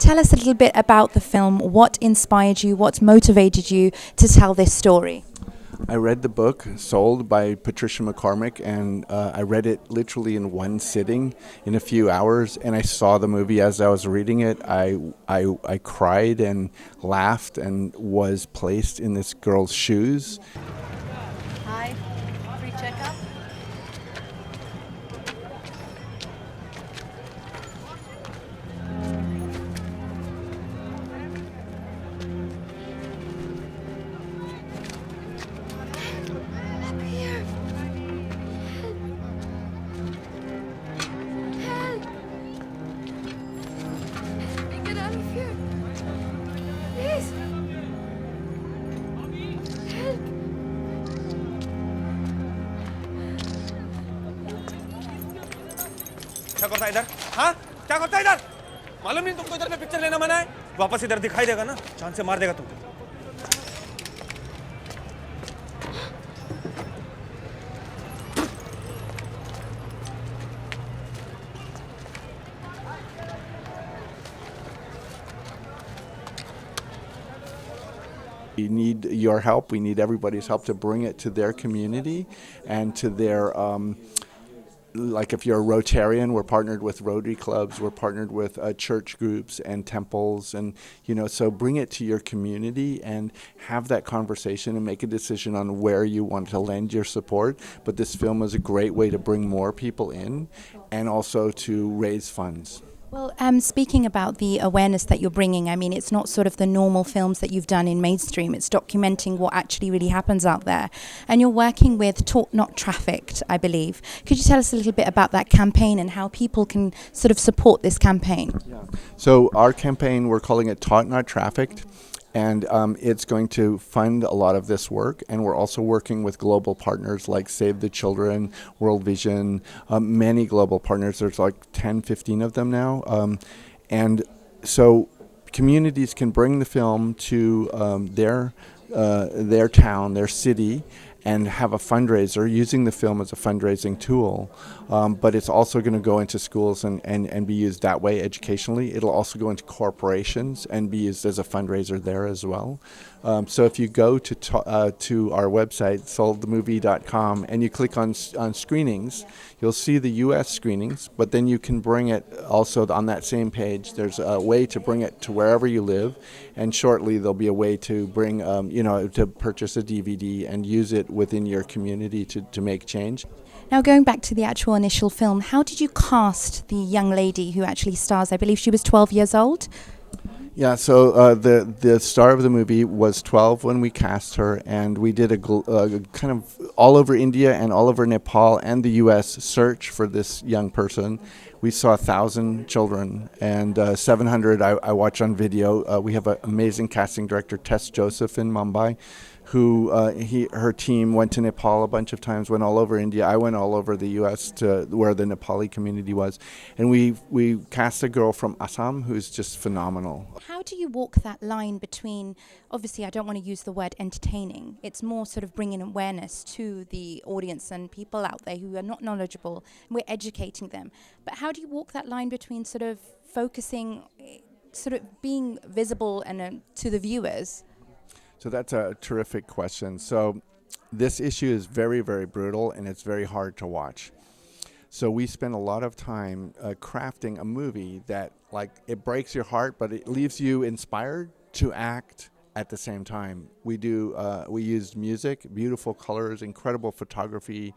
tell us a little bit about the film? What inspired you? What motivated you to tell this story? I read the book, Sold, by Patricia McCormack, and I read it literally in one sitting in a few hours, and I saw the movie as I was reading it. I cried and laughed and was placed in this girl's shoes. Hi, free checkup. क्या करता है इधर? हाँ? क्या करता है इधर? मालूम नहीं तुमको इधर पे पिक्चर लेना मना है? वापस इधर दिखाई देगा ना? चांद से मार देगा तुमको. We need your help. We need everybody's help to bring it to their community and to their like if you're a Rotarian, we're partnered with Rotary clubs, we're partnered with church groups and temples, and so bring it to your community and have that conversation and make a decision on where you want to lend your support. But this film is a great way to bring more people in and also to raise funds. Well, speaking about the awareness that you're bringing, I mean, it's not sort of the normal films that you've done in mainstream. It's documenting what actually really happens out there. And you're working with Talk Not Trafficked, I believe. Could you tell us a little bit about that campaign and how people can sort of support this campaign? Yeah. So our campaign, we're calling it Talk Not Trafficked. And it's going to fund a lot of this work, and we're also working with global partners like Save the Children, World Vision, many global partners. There's like 10, 15 of them now. And so communities can bring the film to their town, their city, and have a fundraiser using the film as a fundraising tool. But it's also going to go into schools and be used that way educationally. It'll also go into corporations and be used as a fundraiser there as well. So if you go to our website, soldthemovie.com, and you click on screenings, you'll see the U.S. screenings, but then you can bring it also on that same page. There's a way to bring it to wherever you live, and shortly there'll be a way to bring, to purchase a DVD and use it within your community to make change. Now, going back to the actual initial film, how did you cast the young lady who actually stars? I believe she was 12 years old. Yeah, so the star of the movie was 12 when we cast her, and we did a kind of all over India and all over Nepal and the U.S. search for this young person. We saw 1,000 children, and 700 I watched on video. We have an amazing casting director, Tess Joseph in Mumbai, who her team went to Nepal a bunch of times, went all over India. I went all over the U.S. to where the Nepali community was. And we cast a girl from Assam who's just phenomenal. How do you walk that line between, obviously I don't want to use the word entertaining, it's more sort of bringing awareness to the audience and people out there who are not knowledgeable, and we're educating them. But how do you walk that line between sort of focusing, sort of being visible and to the viewers? So that's a terrific question. So this issue is very, very brutal, and it's very hard to watch. So we spend a lot of time crafting a movie that, like, it breaks your heart, but it leaves you inspired to act at the same time. We used music, beautiful colors, incredible photography,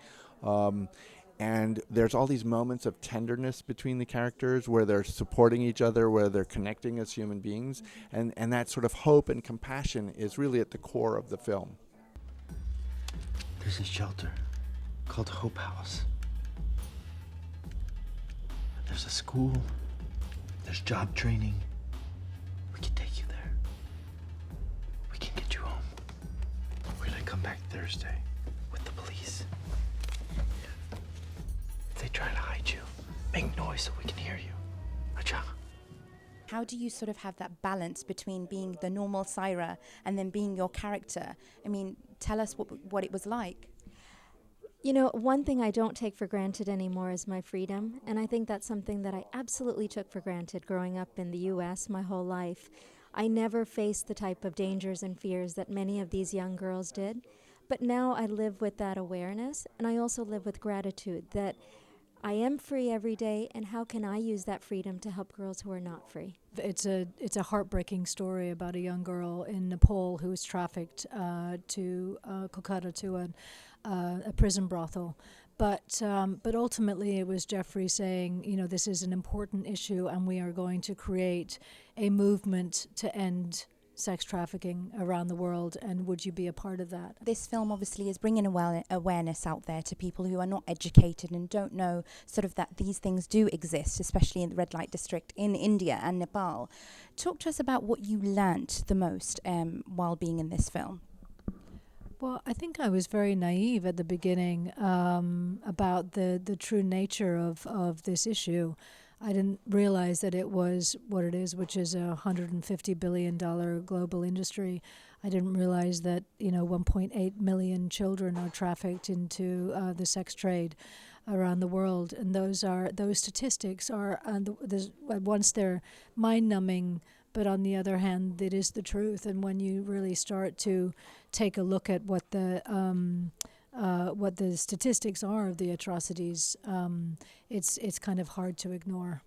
and there's all these moments of tenderness between the characters where they're supporting each other, where they're connecting as human beings. And that sort of hope and compassion is really at the core of the film. There's a shelter called Hope House. There's a school. There's job training. We can take you there. We can get you home. We're gonna come back Thursday with the police. If they try to hide you, make noise so we can hear you. Acha. How do you sort of have that balance between being the normal Saira and then being your character? I mean, tell us what it was like. You know, one thing I don't take for granted anymore is my freedom, and I think that's something that I absolutely took for granted growing up in the U.S. my whole life. I never faced the type of dangers and fears that many of these young girls did, but now I live with that awareness, and I also live with gratitude that I am free every day, and how can I use that freedom to help girls who are not free? It's a heartbreaking story about a young girl in Nepal who was trafficked to Kolkata to a prison brothel. But ultimately it was Jeffrey saying, you know, this is an important issue and we are going to create a movement to end sex trafficking around the world, and would you be a part of that? This film obviously is bringing awareness out there to people who are not educated and don't know sort of that these things do exist, especially in the red light district in India and Nepal. Talk to us about what you learnt the most while being in this film. Well, I think I was very naive at the beginning about the true nature of this issue. I didn't realize that it was what it is, which is a $150 billion global industry. I didn't realize that, 1.8 million children are trafficked into the sex trade around the world, and those statistics are once they're mind-numbing, but on the other hand, it is the truth. And when you really start to take a look at what the statistics are of the atrocities, it's kind of hard to ignore.